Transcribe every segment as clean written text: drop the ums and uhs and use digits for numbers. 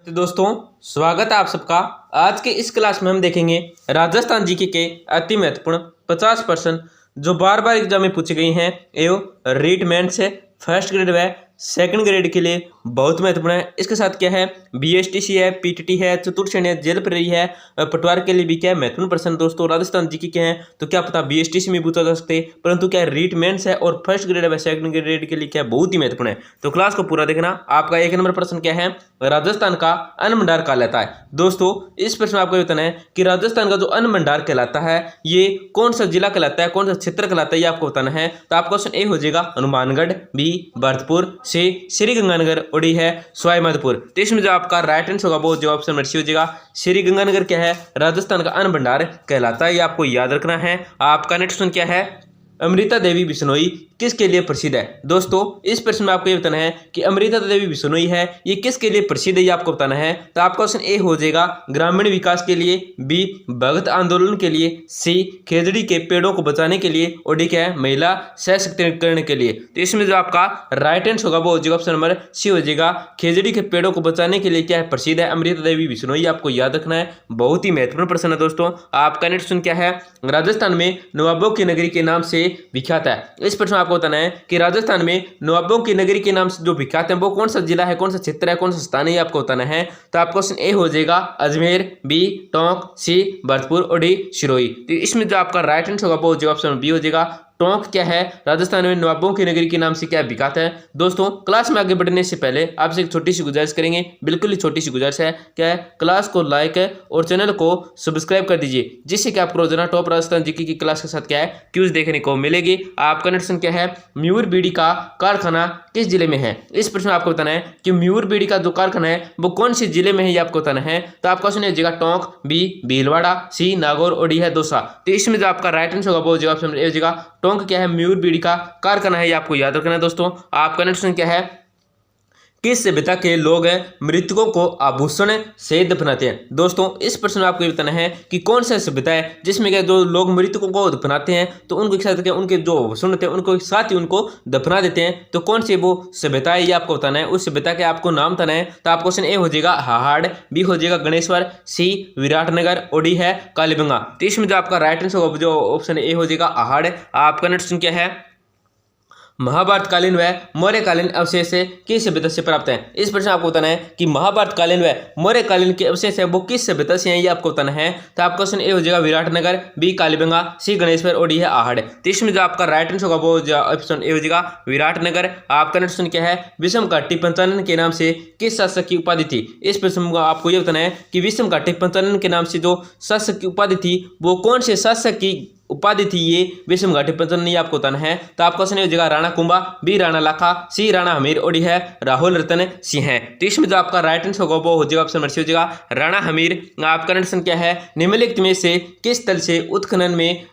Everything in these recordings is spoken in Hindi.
तो दोस्तों, स्वागत है आप सबका। आज के इस क्लास में हम देखेंगे राजस्थान जीके के अति महत्वपूर्ण 50% जो बार बार एग्जाम में पूछी गई हैं एवं रीट मेंस है फर्स्ट ग्रेड व सेकंड ग्रेड के लिए बहुत महत्वपूर्ण है। इसके साथ क्या है, बीएसटीसी है, पीटीटी है, चतुर्थ श्रेणी है, जेल प्रहरी है, पटवार के लिए भी क्या है महत्वपूर्ण प्रश्न दोस्तों राजस्थान जीके के हैं। तो क्या पता बीएसटीसी में पूछा जा सकते, परंतु क्या रीट मेंस है और फर्स्ट ग्रेड व सेकंड ग्रेड के लिए क्या बहुत ही महत्वपूर्ण है। तो क्लास को पूरा देखना। आपका 1 नंबर प्रश्न क्या है, राजस्थान का अन्न भंडार कहा जाता है। दोस्तों इस प्रश्न में आपको बताना है कि राजस्थान का जो अन्न भंडार कहलाता है ये कौन सा जिला कहलाता है, कौन सा क्षेत्र कहलाता है, ये आपको बताना है। तो आपका ऑप्शन ए हो जाएगा हनुमानगढ़, बी भरतपुर, सी श्रीगंगानगर और डी है सवाईमाधोपुर। तो इसमें जो आपका राइट आंसर होगा वो जो ऑप्शन नंबर सी हो जाएगा। श्रीगंगानगर क्या है, राजस्थान का अन्न भंडार कहलाता है, ये आपको याद रखना है। आपका नेक्स्ट क्वेश्चन क्या है, अमृता देवी बिश्नोई किसके लिए प्रसिद्ध है। दोस्तों इस प्रश्न में आपको ये बताना है कि अमृता देवी बिश्नोई है ये किसके लिए प्रसिद्ध है, ये आपको बताना है। तो आपका ऑप्शन ए हो जाएगा ग्रामीण विकास के लिए, बी भगत आंदोलन के लिए, सी खेजड़ी के पेड़ों को बचाने के लिए और डी क्या है महिला सशक्तिकरण के लिए। तो इसमें जो आपका राइट आंसर होगा वो हो जाएगा ऑप्शन नंबर सी हो जाएगा। खेजड़ी के पेड़ों को बचाने के लिए क्या है प्रसिद्ध है अमृता देवी बिश्नोई, आपको याद रखना है। बहुत ही महत्वपूर्ण प्रश्न है दोस्तों। आपका नेक्स्ट क्वेश्चन क्या है, राजस्थान में नवाबों की नगरी के नाम से विख्यात है। इस प्रश्न में आपको बताना है कि राजस्थान में नवाबों की नगरी के नाम से जो विख्यात है वो कौन सा जिला है, कौन सा क्षेत्र है, कौन सा स्थान है, ये आपको बताना है। तो आपका ऑप्शन ए हो जाएगा अजमेर, बी टोंक, सी भरतपुर और डी सिरोही। तो इसमें जो आपका राइट आंसर होगा वो हो जाएगा ऑप्शन बी हो जाएगा। टोंक क्या है, राजस्थान में नवाबों की नगरी के नाम से क्या विख्यात है। दोस्तों क्लास में आगे बढ़ने से पहले आपसे एक छोटी सी गुजारिश करेंगे, बिल्कुल ही छोटी सी गुजारिश है, क्या है क्लास को लाइक है और चैनल को सब्सक्राइब कर दीजिए, जिससे कि आपको रोजाना टॉप राजस्थान जीके की क्लास के साथ क्या है क्यूज देखने को मिलेगी। आपका नेक्स्ट क्या है, मयूर बीड़ी का कारखाना किस जिले में है। इस प्रश्न में आपको बताना है कि मयूर बीड़ी का जो कारखाना है वो कौन से जिले में है, ये आपको बताना है। तो आपका ऑप्शन हो जाएगा टोंक, बी भीलवाड़ा, सी नागौर और डी है दौसा। तो इसमें जो आपका राइट आंसर होगा वो हो जाएगा ऑप्शन ए हो जाएगा टोंक क्या है मयूर बीड़ी का कारखाना है, ये आपको याद रखना है दोस्तों। आपका नेक्स्ट क्या है, किस सभ्यता के लोग मृतकों को आभूषण से दफनाते हैं। दोस्तों इस प्रश्न में आपको ये बताना है कि कौन सा सभ्यता है जिसमें क्या जो लोग मृतकों को दफनाते हैं तो उनके साथ क्या उनके जो आभूषण होते हैं उनको साथ ही उनको दफना देते हैं। तो कौन सी वो सभ्यता है ये आपको बताना है, उस सभ्यता के आपको नाम बताना है। तो आपका क्वेश्चन ए हो जाएगा हाहाड़, बी हो जाएगा गणेश्वर, सी विराटनगर और डी है कालीबंगा। तो इसमें जो आपका राइट आंसर होगा जो ऑप्शन ए हो जाएगा आहाड़। आपका नेक्स्ट क्या है, महाभारतकालीन व मौर्यकालीन अवशेष किस सभ्यता से प्राप्त है। इस प्रश्न आपको बताना है कि महाभारतकालीन व मौर्यकालीन के अवशेष है वो किस सभ्यता से हैं, ये आपको बताना है। तो आपका क्वेश्चन ए हो जाएगा विराटनगर, बी कालीबंगा, सी गणेश्वर और डी है आहाड़। तो इसमें जो आपका राइट आंसर होगा वो ऑप्शन ए हो जाएगा विराटनगर। आपका नेक्स्ट क्या है, विषम घाटी पंचानन के नाम से किस शासक की उपाधि थी। इस प्रश्न में आपको ये बताना है कि विषम घाटी पंचानन के नाम से जो शासक की उपाधि थी वो कौन से शासक की उपाधि थी, ये विषम घाटी पंचानन ये आपको बताना है। तो आपका क्वेश्चन हो जाएगा राणा कुंभा, बी राणा लाखा, सी राणा हमीर और डी है राहुल रतन सिंह है। तो इसमें जो आपका राइट आंसर होगा वो हो जाएगा ऑप्शन नंबर सी हो जाएगा राणा हमीर। आपका नेक्स्ट क्या है, निम्नलिखित में से किस स्थल से उत्खनन में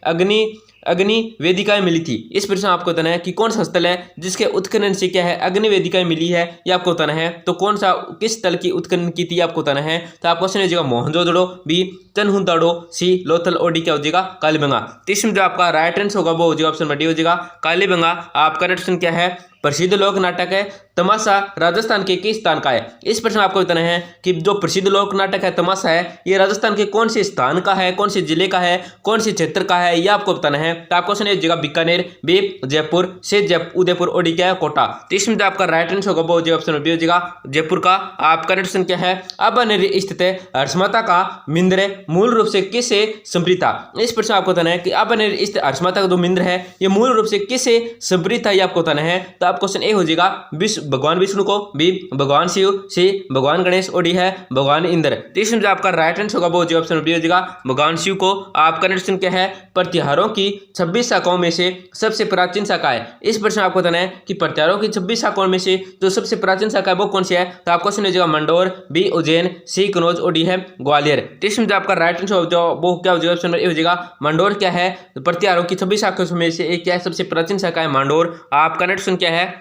अग्नि वेदिकाएं मिली थी। इस प्रश्न आपको बताना है कि कौन सा स्थल है जिसके उत्खनन से क्या है अग्नि वेदिकाएं मिली है, ये आपको बताना है। तो कौन सा किस स्थल की उत्खनन की थी आपको बताना है। तो आपका क्वेश्चन हो जाएगा मोहनजोदड़ो, बी चनहुंताड़ो, सी लोथल और डी क्या हो जाएगा कालीबंगा। तो इसमें जो आपका राइट आंसर होगा वो हो जाएगा ऑप्शन डी हो जाएगा कालीबंगा। आपका नेक्स्ट क्या है, प्रसिद्ध लोक नाटक है तमाशा राजस्थान के किस स्थान का है। इस प्रश्न आपको बताना है कि जो प्रसिद्ध लोक नाटक है तमाशा है ये राजस्थान के कौन से स्थान का है, कौन से जिले का है, कौन से क्षेत्र का है, ये आपको बताना है। तो आपको क्वेश्चन जगह बीकानेर, बी जयपुर, सी उदयपुर और डी क्या है कोटा। तो इसमें जो आपका राइट आंसर होगा वो हो जाएगा ऑप्शन बी हो जाएगा जयपुर का। आपका नेक्स्ट क्या है, अबनेर स्थित हर्षमाता का मिंद्र मूल रूप से किससे संप्रीत था। इस प्रश्न आपको बताना है कि अबनेर स्थित हर्षमाता का जो मिंद्र है ये मूल रूप से किससे संप्रीत था, ये आपको बताना है। तो क्वेश्चन ए हो जाएगा भगवान विष्णु को, बी भगवान शिव, सी भगवान गणेश और डी है भगवान इंद्र। तो इसमें जो आपका राइट आंसर होगा वो हो जाएगा ऑप्शन बी हो जाएगा भगवान शिव को। आपका नेक्स्ट क्या है, प्रत्याहारों की 26 शाखाओं में से सबसे प्राचीन शाखा है। इस प्रश्न आपको बताना है कि प्रत्याहारों की 26 शाखाओं में से जो सबसे प्राचीन शाखा है वो कौन सी है। तो आपका क्वेश्चन हो जाएगा मंडोर, बी उज्जैन, सी कनौज और डी है ग्वालियर। तो इसमें जो आपका राइट आंसर वो क्या हो जाएगा ऑप्शन ए हो जाएगा मंडोर क्या है, प्रत्याहारों की 26 शाखाओं में से एक क्या है सबसे प्राचीन शाखा है मंडोर। आपका नेक्स्ट क्या है,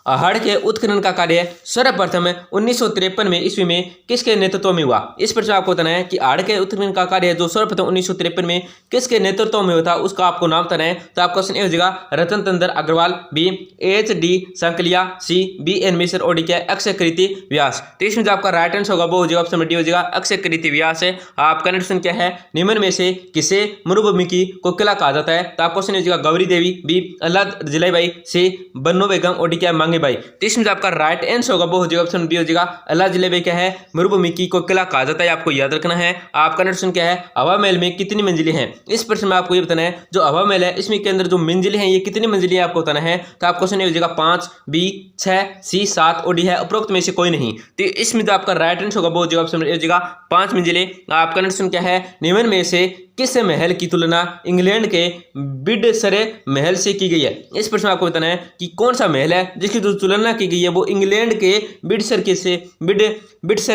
अहाड़ के उत्खनन का कार्य सर्वप्रथम 1953 में ईस्वी में किसके नेतृत्व में हुआ? इस प्रश्न आपको बताना है कि अहाड़ के उत्खनन का कार्य जो सर्वप्रथम 1953 में किसके नेतृत्व में हुआ था, उसका आपको नाम बताना है। तो आपका क्वेश्चन ए हो जाएगा रतन तंत्र अग्रवाल, बी HD संकलिया, सी BN मिश्र और डी क्या अक्षय कृति व्यास। तो इसमें जो आपका राइट आंसर होगा वो हो जाएगा ऑप्शन डी हो जाएगा अक्षय कृति व्यास है। आपका नेक्स्ट क्या है, निम्न में से किसे मरुभूमि की कोकिला कहा जाता है? तो आपका क्वेश्चन हो जाएगा गौरी देवी, बी अल्लाह जलाईबाई, सी बन्नो बेगम और डी क्या मांगे बाई। तो इसमें जो आपका राइट आंसर होगा वो हो जाएगा ऑप्शन बी हो जाएगा अल्लाह जलाईबाई क्या है मरुभूमि की कोकिला कहा जाता है, आपको याद रखना है। आपका नेक्स्ट क्या है, हवा महल में कितनी मंजिलें हैं? इस प्रश्न में आपको ये बताना है जो हवा महल है इसमें के अंदर जो मंजिलें हैं ये कितनी मंजिलें आपको बताना है। तो आपको क्वेश्चन हो जाएगा 5, बी 6, सी 7 और डी है उपरोक्त में से कोई नहीं। तो इसमें जो आपका राइट आंसर होगा वो हो जाएगा ऑप्शन हो जाएगा 5 मंजिलें। आपका नेक्स्ट क्या है, निम्न में से किस महल की तुलना इंग्लैंड के बिडसर महल से की गई है? इस प्रश्न में आपको बताना है कि कौन सा महल है जिसकी जो तुलना की गई है वो इंग्लैंड के बिडसर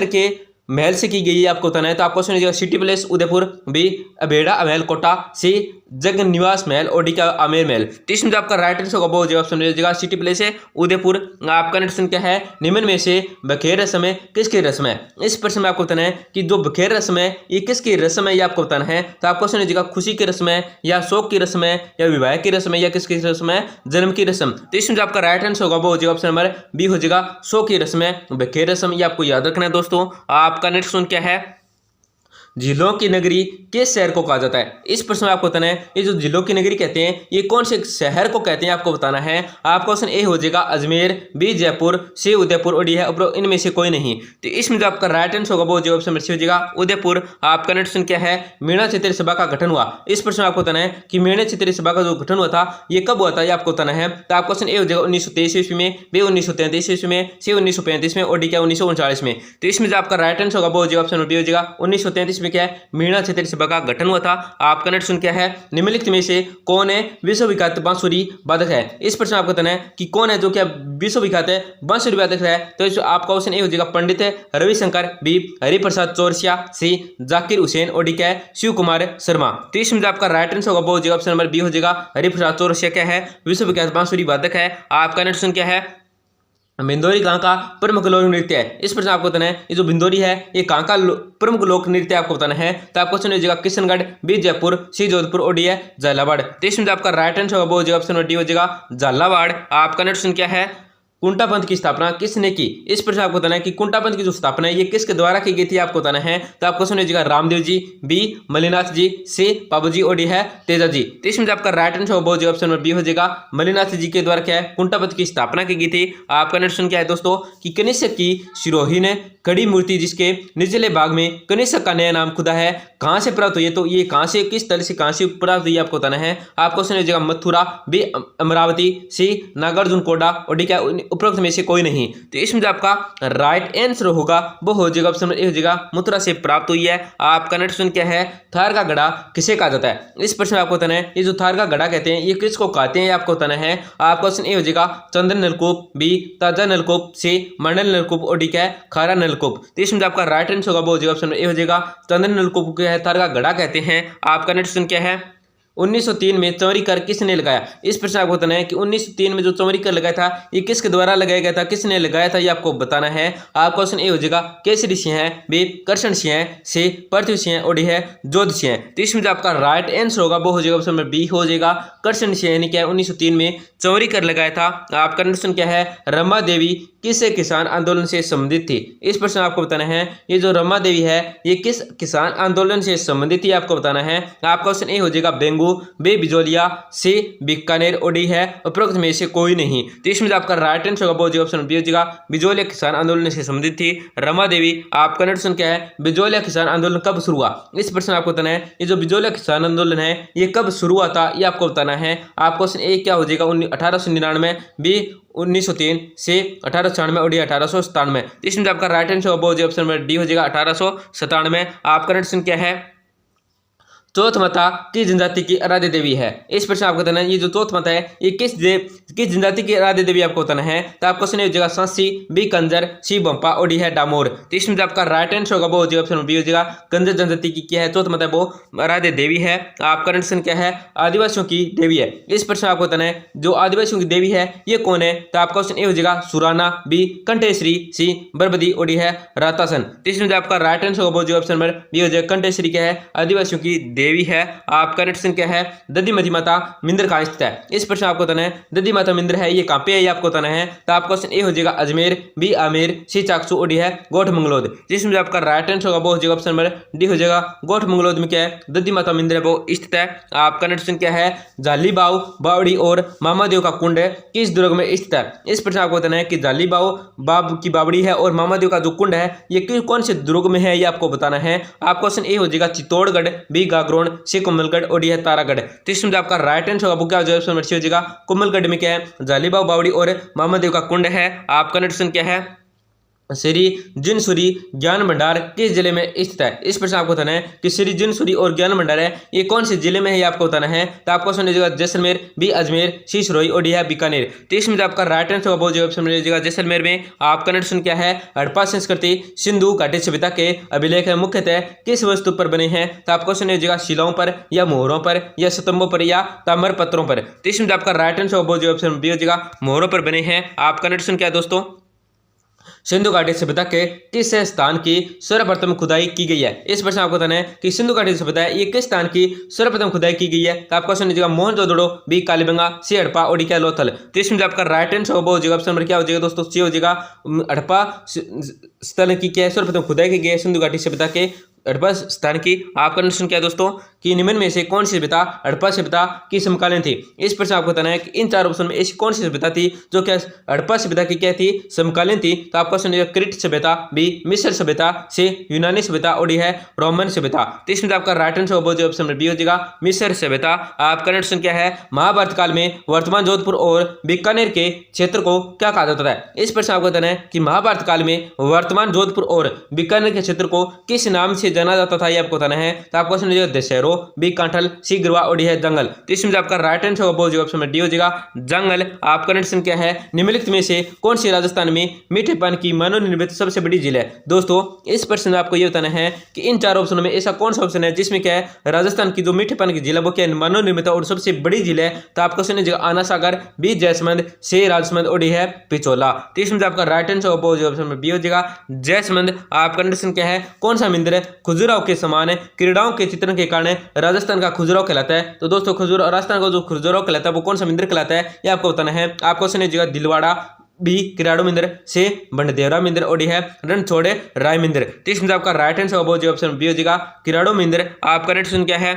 के महल से की गई है, आपको बताना है। तो आपको question city palace Udaipur, B Abheda Mahal Kota, सी जग निवास महल और डी का आमेर महल। तो इसमें जो आपका राइट आंसर होगा वो हो जाएगा ऑप्शन हो जाएगा सिटी पैलेस है उदयपुर। आपका नेक्स्ट क्या है, निम्न में से बखेर रस्म है किसकी रस्म है? इस प्रश्न में आपको बताना है कि जो बखेर रस्म है ये किसकी रस्म है, ये आपको बताना है। तो आपको क्वेश्चन हो जाएगा खुशी की रस्म है या शोक की रस्म है या विवाह की रस्म है या किसकी रस्म है, जन्म की रस्म। तो इसमें जो आपका राइट आंसर होगा वो हो जाएगा ऑप्शन नंबर बी हो जाएगा शोक की रस्म है, बखेर रस्म, ये आपको याद रखना है दोस्तों। आपका नेक्स्ट क्या है, झीलों की नगरी किस शहर को कहा जाता है? इस प्रश्न में आपको बताना है ये जो झीलों की नगरी कहते हैं ये कौन से शहर को कहते हैं, आपको बताना है। आपका ऑप्शन ए हो जाएगा अजमेर, बी जयपुर, सी उदयपुर और डी है इनमें से कोई नहीं। तो इसमें जो आपका राइट आंसर होगा वो हो जाएगा ऑप्शन सी हो जाएगा उदयपुर। आपका नेक्स्ट क्या है, मीणा क्षेत्रीय सभा का गठन हुआ। इस प्रश्न में आपको बताना है कि मीणा क्षेत्रीय सभा का जो गठन हुआ था ये कब हुआ था, ये आपको बताना है। तो आपका ऑप्शन ए हो जाएगा 1923 ईस्वी में, बी 1933 ईस्वी में, सी 1935 में और डी क्या 1939 में। तो इसमें जो आपका राइट आंसर होगा वो हो जाएगा ऑप्शन बी हो जाएगा 1933 में क्या है मीणा क्षेत्रीय सभा का गठन हुआ था। आपका नेक्स्ट क्या है, निम्नलिखित में से कौन है विश्वविख्यात बांसुरी वादक है? इस प्रश्न में आपको बताना है कि कौन है जो क्या विश्वविख्यात है बांसुरी वादक है। तो आपका ऑप्शन ए हो जाएगा पंडित रविशंकर, बी हरिप्रसाद चौरसिया, सी जाकिर हुसैन और डी क्या है शिव कुमार शर्मा। तो इसमें आपका राइट आंसर होगा वो हो जाएगा ऑप्शन नंबर बी हो जाएगा हरिप्रसाद चौरसिया क्या है विश्वविख्यात बांसुरी वादक है। आपका नेक्स्ट क्या है, भिंदोरी कहाँ का प्रमुख लोक नृत्य है? इस प्रश्न आपको बताना है ये जो भिंदोरी है ये कहाँ का प्रमुख लोक नृत्य आपको बताना है। तो आपको क्वेश्चन हो जाएगा किशनगढ़, बी जयपुर, सी जोधपुर और डी है झालावाड़। तो इसमें आपका राइट आंसर होगा वो हो जाएगा ऑप्शन डी हो जाएगा झालावाड़। आपका नेक्स्ट क्या है, कुंटा पंथ की स्थापना किसने की? इस प्रश्न आपको बताना है कि कुंटा पंथ की जो स्थापना है ये किसके द्वारा की गई थी, आपको बताना है। तो आपको सुन लीजिएगा रामदेव जी, बी मलिनाथ जी, सी बाबूजी और डी है तेजा जी। तो इसमें आपका राइट आंसर होगा ऑप्शन नंबर बी हो जाएगा मलिनाथ जी के द्वारा क्या है कुंटा पंथ की स्थापना की गई थी। आपका नेक्स्ट क्या है दोस्तों कि कनिष्क की शिरोही ने कड़ी मूर्ति जिसके निचले भाग में कनिष्क का नया नाम खुदा है कहां से प्राप्त हुई है? तो ये कहां से किस तरह से कहां से प्राप्त हुई आपको बताना है। आपको सुन लीजिएगा मथुरा, बी अमरावती, सी नागार्जुन कोटा और डी क्या उपरोक्त में से कोई नहीं। तो इसमें जो आपका राइट आंसर होगा वो हो जाएगा ऑप्शन ए हो जाएगा मथुरा से प्राप्त हुई है। आपका नेक्स्ट क्या है, थार का गड़ा किसे कहा जाता है? इस प्रश्न में आपको बताना है ये जो थार का गड़ा कहते हैं ये किसको कहते हैं आपको बताना है। आपका ऑप्शन ए हो जाएगा चंदन नलकूप, बी ताजा नलकूप, सी मंडल नलकूप और डी क्या है खारा नलकूप। तो इसमें जो आपका राइट आंसर होगा वो हो जाएगा ऑप्शन ए हो जाएगा चंदन नलकूप क्या है थार का गड़ा कहते हैं। आपका नेक्स्ट क्या है, 1903 में चौरी कर किसने लगाया? इस प्रश्न आपको बताना है कि 1903 में जो चौरी कर लगाया था ये किसके द्वारा लगाया गया था, किसने लगाया था, ये आपको बताना है। आपका क्वेश्चन ए हो जाएगा केसरी सिंह है, बी कर्षण सिंह है, सी पृथ्वी सिंह और डी है जोध सिंह। तो इसमें जो आपका राइट आंसर होगा वो हो जाएगा ऑप्शन नंबर बी हो जाएगा कर्षण सिंह यानी क्या है 1903 में चौरी कर लगाया था। आपका क्वेश्चन क्या है, रमा देवी किस किसान आंदोलन से संबंधित थी? इस प्रश्न आपको बताना है ये जो रमा देवी है ये किस किसान आंदोलन से संबंधित थी आपको बताना है। आपका क्वेश्चन ए हो जाएगा बेंगू, बी बिजोलिया, सी बीकानेर और डी है उपरोक्त में से कोई नहीं। तो इसमें आपका राइट आंसर होगा वो ऑप्शन बी हो जाएगा बिजोलिया किसान आंदोलन से संबंधित थी रमा देवी। आपका क्वेश्चन क्या है, बिजोलिया किसान आंदोलन कब शुरू हुआ? इस प्रश्न आपको बताना है ये जो बिजोलिया किसान आंदोलन है ये कब शुरू हुआ था ये आपको बताना है। आपका क्वेश्चन ए क्या हो जाएगा 1899, बी 1903, से 1896 और डी 1897। इसमें आपका राइट आंसर होगा ऑप्शन नंबर डी हो जाएगा 1897। आपका क्वेश्चन क्या है, चौथ माता किस जनजाति की आराध्य देवी है? इस प्रश्न आपको बताना है ये जो चौथ माता है ये किस जनजाति की आराध्य देवी आपको बताना है। तो आपको सुनिए हो जाएगा सांसी, बी कंजर, सी बंपा और डी है डामोर। तो इसमें जो आपका राइट आंसर होगा वो हो जाएगा ऑप्शन बी हो जाएगा कंजर जनजाति की क्या है चौथ माता वो आराध्य देवी है। आपका आंसर क्या है? आदिवासियों की देवी है। इस प्रश्न आपको बताना है जो आदिवासियों की देवी है ये कौन है। तो आपका ऑप्शन ए हो जाएगा सुराना, बी कंठेश्वरी, सी बरबदी और डी है रातासन। तो इसमें जो आपका राइट आंसर होगा वो जो ऑप्शन नंबर बी हो जाएगा कंठेश्वरी क्या है आदिवासियों की देवी है। आपका ऑप्शन क्या है? दधिमती माता मिंदर कहाँ स्थित है? इस प्रश्न आपको बताना है दधी माता मिंदर है ये कहाँ पे है ये आपको बताना है। तो आपका ऑप्शन ए हो जाएगा अजमेर, बी आमेर, सी चाकसू और डी है गोठ मंगलोद। जिसमें जो आपका राइट आंसर होगा वो हो जाएगा ऑप्शन नंबर डी हो जाएगा गोठ मंगलोद में क्या है दधी माता मिंदर है वो स्थित है। आपका ऑप्शन क्या है? जालीबाव, बावड़ी और मामादेव का कुंड है किस दुर्ग में स्थित है? इस प्रश्न आपको बताना है कि जालीबाव बाब की बावड़ी है और मामादेव का जो कुंड है ये कौन से दुर्ग में है ये आपको बताना है। आपका ऑप्शन ए हो जाएगा चित्तौड़गढ़, बी गागरोन, सी कोमलगढ़ और डी है तारागढ़। तो इसमें जो आपका राइट आंसर होगा वो क्या हो जाएगा? ऑप्शन हो जाएगा कोमलगढ़ में क्या है जालीबाव बावड़ी और मामादेव का कुंड है। आपका ऑप्शन क्या है? श्री जिनसुरी ज्ञान भंडार किस जिले में स्थित है? इस प्रश्न आपको बताना है कि श्री जिनसुरी और ज्ञान भंडार है ये कौन से जिले में है ये आपको बताना है। तो आपको ऑप्शन हो जैसलमेर, बी अजमेर, सी सिरोही और डी है बीकानेर। तो इसमें जो आपका राइट आंसर होगा वो जो ऑप्शन मिल जाएगा जैसलमेर में। आपका ऑप्शन क्या है? हड़प्पा संस्कृति सिंधु घाटी सभ्यता के अभिलेख मुख्यतः किस वस्तु पर बने हैं। तो आपको ऑप्शन हो जाएगा शिलाओं पर या मोहरों पर या स्तंभों पर या ताम्र पत्रों पर। तो इसमें जो आपका राइट आंसर होगा वो जो ऑप्शन बी हो जाएगा मोहरों पर बने हैं। आपका ऑप्शन क्या है दोस्तों? सिंधु घाटी सभ्यता के किस स्थान की सर्वप्रथम खुदाई की गई है? इस प्रश्न आपको बताना है कि सिंधु घाटी सभ्यता है ये किस स्थान की सर्वप्रथम खुदाई की गई है। तो आपका ऑप्शन हो जाएगा मोहनजोदड़ो, बी कालीबंगा, सी हड़प्पा और डी क्या लोथल। तो इसमें जो आपका राइट आंसर होगा हो जाएगा ऑप्शन नंबर क्या हो जाएगा दोस्तों? सी हो जाएगा हड़प्पा स्थल की क्या है सर्वप्रथम खुदाई की गई है सिंधु घाटी सभ्यता के हड़प्पा स्थान की। आपका प्रश्न क्या है दोस्तों कि निम्न में से कौन सी सभ्यता हड़प्पा सभ्यता की समकालीन थी? इस प्रश्न आपको बताना है कि इन चार ऑप्शन में ऐसी कौन सी सभ्यता थी जो क्या हड़प्पा सभ्यता की क्या थी समकालीन थी। तो आपका ऑप्शन क्रीट सभ्यता, बी मिस्र सभ्यता, सी यूनानी सभ्यता और डी है रोमन सभ्यता। तो इसमें आपका राइट आंसर होगा ऑप्शन नंबर बी हो जाएगा मिस्र सभ्यता। आपका ऑप्शन क्या है? महाभारत काल में वर्तमान जोधपुर और बीकानेर के क्षेत्र को क्या कहा जाता है? इस प्रश्न आपको बताना है कि महाभारत काल में वर्तमान जोधपुर और बीकानेर के क्षेत्र को किस नाम से जाना जाता था ये आपको बताना है। तो आपको ऑप्शन दशहरो, बी कांठल, सी गिरवा और डी है जंगल। तो इसमें आपका राइट आंसर होगा वो जो ऑप्शन में डी हो जाएगा जंगल। आपका ऑप्शन क्या है? निम्नलिखित में से कौन सी राजस्थान में मीठे पानी की मानव निर्मित सबसे बड़ी झील है? दोस्तों इस प्रश्न में आपको ये बताना है कि इन चार ऑप्शनों में ऐसा कौन सा ऑप्शन है जिसमें क्या है राजस्थान की जो मीठे पानी की झील है वो क्या मानव निर्मित और सबसे बड़ी झील है। तो आपको ऑप्शन है आना सागर, बी जैसमंद, सी राजसमंद और डी है पिछोला। तो इसमें आपका राइट आंसर होगा वो जो ऑप्शन में बी हो जाएगा जैसमंद। आपका ऑप्शन क्या है? कौन सा मंदिर है खजुराहो के समान क्रीड़ाओं के चित्रण के कारण राजस्थान का खजुराहो कहलाता है? तो दोस्तों खजुराहो राजस्थान का जो खजुराहो कहलाता है वो कौन सा मंदिर कहलाता है ये आपको बताना है। आपको ऑप्शन है दिलवाड़ा, बी किराड़ू मंदिर, से बंडदेवरा मंदिर और डी है रणछोड़े राय मंदिर। तो इसमें आपका राइट आंसर होगा जो ऑप्शन बी हो जाएगा किराड़ू मंदिर। आपका राइट ऑप्शन क्या है?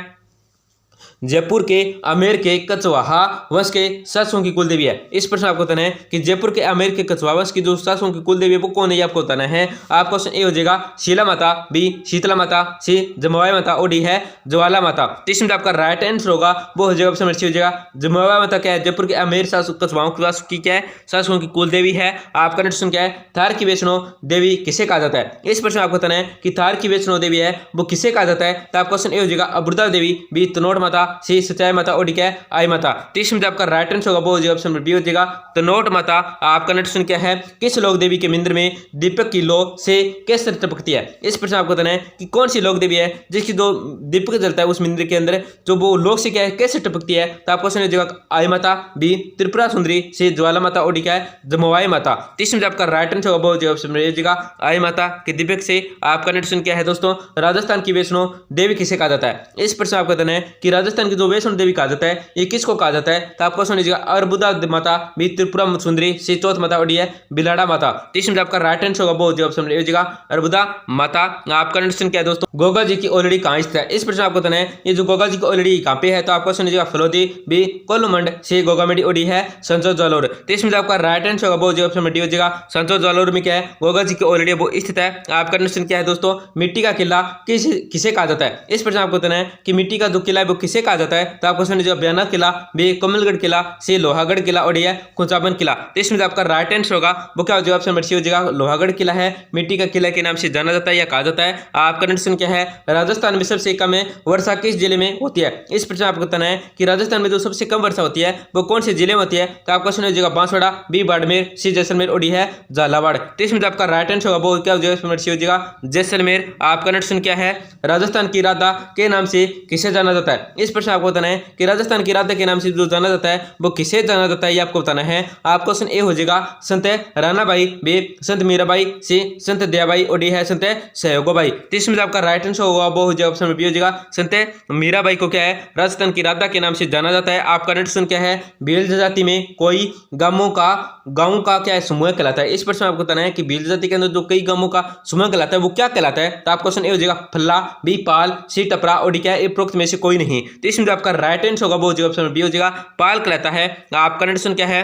जयपुर के आमेर के कछवाहा वंश के शासकों की कुलदेवी है। इस प्रश्न आपको बताना है कि जयपुर के आमेर के कछवाहा वंश की जो शासकों की कुलदेवी है वो कौन है ये आपको बताना है। आपका ऑप्शन ए हो जाएगा शीला माता, बी शीतला माता, सी जमवाई माता और डी है ज्वाला माता। तो इसमें आपका राइट आंसर होगा वो हो जाएगा ऑप्शन सी हो जाएगा जमवाई माता। क्या है? जयपुर के आमेर कछवाहों की क्या है शासकों की कुलदेवी है। आपका ऑप्शन क्या है? थार की वैष्णो देवी किसे कहा जाता है? इस प्रश्न आपको बताना है कि थार की वैष्णो देवी है वो किसे कहा जाता है। तो आपका ऑप्शन ए हो जाएगा अबुर्दा देवी, बी तनोट माता, सी सचाई माता और डी क्या है आई माता। तो इसमें आपका राइट आंसर होगा वो हो जाएगा ऑप्शन बी हो जाएगा तनोट माता। आपका ऑप्शन क्या है? किस लोक देवी के मंदिर में दीपक की लो से कैसे टपकती है? इस प्रश्न आपको बताना है कि कौन सी लोक देवी है जिसकी जो दीपक जलता है उस मंदिर के अंदर जो वो लोक से क्या है कैसे टपकती है। तो आपको ऑप्शन हो जाएगा आई माता, बी त्रिपुरा सुंदरी, सी ज्वाला माता और डी क्या है जमवाई माता। तो इसमें आपका राइट आंसर होगा वो हो जाएगा ऑप्शन हो जाएगा आई माता के दीपक से। आपका ऑप्शन क्या है दोस्तों? राजस्थान की वैष्णो देवी किसे कहा जाता है? इस प्रश्न आपको बताना है कि राजस्थान की जो वैष्णो देवी कहा जाता है ये किसको कहा जाता है। तो आपको सुन लीजिएगा अर्बुदा माता, बी त्रिपुरा सुंदरी, सी चौथ माता और डी है बिलाड़ा माता। तो इसमें आपका राइट आंसर होगा वो जो ऑप्शन लीजिएगा अर्बुदा माता। आपका ऑप्शन क्या है दोस्तों? गोगा जी की ऑलरेडी कहाँ स्थित है? इस प्रश्न आपको बताना है ये जो गोगा जी की ऑलरेडी कहाँ पे है। तो आपको सुन लीजिएगा फलोदी, बी कोलमंड, सी गोगामेडी और डी है संसद जालोर। तो इसमें आपका राइट आंसर होगा वो जो ऑप्शन डी हो जाएगा संसद जालोर में क्या है गोगा जी की ऑलरेडी वो स्थित है। आपका क्वेश्चन क्या है दोस्तों? मिट्टी का किला किसे कहा जाता है? इस प्रश्न आपको बताना है कि मिट्टी का जो किला है वो किसे कहा कहा जाता है? तो आपका ऑप्शन जो बयाना किला, बी कमलगढ़ किला, सी लोहागढ़ किला और डी है खुचाबन किला। तो इसमें जो आपका राइट आंसर होगा वो क्या हो जाएगा? ऑप्शन नंबर सी हो जाएगा लोहागढ़ किला है, मिट्टी का किला के नाम से जाना जाता है या कहा जाता है। आपका कंडीशन क्या है? राजस्थान में सबसे कम वर्षा किस जिले में होती है? इस प्रश्न आपको बताना है कि राजस्थान में जो सबसे कम वर्षा होती है वो कौन से जिले में होती है? तो आपका ऑप्शन हो जाएगा बांसवाड़ा, बी बाड़मेर, सी जैसलमेर और डी है झालावाड़। तो इसमें आपका राइट आंसर होगा वो क्या हो जाएगा? सी हो जाएगा जैसलमेर। आपका कंडीशन क्या है? राजस्थान की राधा के नाम से किसे जाना जाता है? इस प्रश्न आपको बताना है कि राजस्थान की राधा के नाम से जो जाना जाता है वो किसे जाना जाता है, ये आपको बताना है। आपका क्वेश्चन ए हो जाएगा संत रानाबाई, बी संत मीराबाई, सी संत दयाबाई और डी है संत सहयोगोबाई। तो इसमें आपका राइट आंसर होगा वो हो जाएगा ऑप्शन बी हो जाएगा संत मीराबाई को क्या है राजस्थान की राधा के नाम से जाना जाता है। आपका कंडीशन क्या है? भील जाति में कोई गांवों का क्या है समूह कहलाता है? इस प्रश्न आपको बताना है कि भील जाति के अंदर जो कई गांवों का समूह कहलाता है वो क्या कहलाता है? तो आपका क्वेश्चन ए हो जाएगा फल्ला, बी पाल, सी टपरा और डी क्या है उपरोक्त में से कोई नहीं। तो इसमें जो आपका राइट आंसर होगा वो हो जाएगा ऑप्शन बी हो जाएगा पाल कहलाता है। आपका कंडीशन क्या है?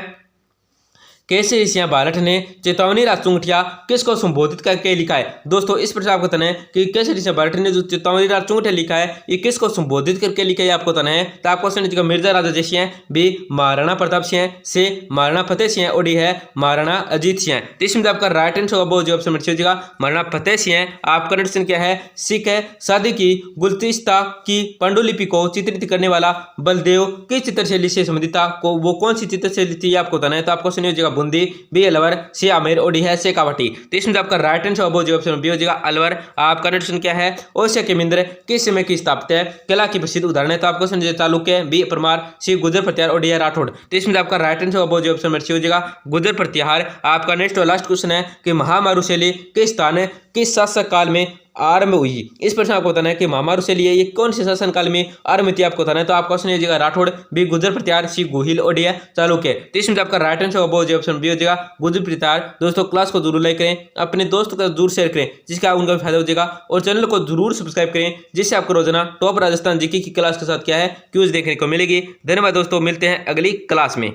कैसे सिंह बालट ने चेतावनी राज चुंगटिया किसको संबोधित करके लिखा है? दोस्तों इस प्रश्न आपको बताना है कि कैसे सिंह बालट ने जो चेतावनी राज चुंगटिया लिखा है ये किसको संबोधित करके लिखा है, आपको बताना है। तो आपको क्वेश्चन मिर्जा राजा जय सिंह, बी महाराणा प्रताप सिंह, सी महाराणा फतेह सिंह और डी है महाराणा अजीत सिंह। तो इसमें आपका राइट आंसर होगा वो जो ऑप्शन हो जाएगा महाराणा फतेह सिंह। आपका कंडीशन क्या है? सिख शादी की गुलतिस्ता की पांडुलिपि को चित्रित करने वाला बलदेव किस चित्रशैली से संबंधित था? वो कौन सी चित्रशैली थी आपको बताना है। तो आपको क्वेश्चन हो जाएगा बूंदी, बी अलवर, सी आमेर और डी है शेखावटी। तो इसमें आपका राइट आंसर होगा जो ऑप्शन बी हो जाएगा अलवर। आपका कंडीशन क्या है? ओसिया के मिंद्र किस समय की स्थापित है? कला की प्रसिद्ध उदाहरण है। तो आपको समझे चालुक्य, बी परमार, सी गुर्जर प्रतिहार और डी है राठौड़। तो इसमें आपका राइट आंसर होगा जो ऑप्शन सी हो जाएगा गुर्जर प्रतिहार। आपका नेक्स्ट और लास्ट क्वेश्चन है कि महामारुशैली किस स्थान किस शासक काल में आरंभ हुई? इस प्रश्न आपको बताना है कि महामारुशैली ये कौन से शासन काल में आरंभ थी, आपको बताना है। तो आपका क्वेश्चन हो जाएगा राठौड़, बी गुर्जर प्रतिहार, सी गोहिल और डी है चालुक्य। तो इसमें आपका राइट आंसर होगा जो ऑप्शन बी हो जाएगा गुर्जर प्रतिहार। दोस्तों क्लास को जरूर लाइक करें, अपने दोस्तों को जरूर शेयर करें जिसका उनका भी फायदा हो जाएगा, और चैनल को जरूर सब्सक्राइब करें जिससे आपको रोजाना टॉप राजस्थान जीके की क्लास के साथ क्या है क्यूज देखने को मिलेगी। धन्यवाद दोस्तों, मिलते हैं अगली क्लास में।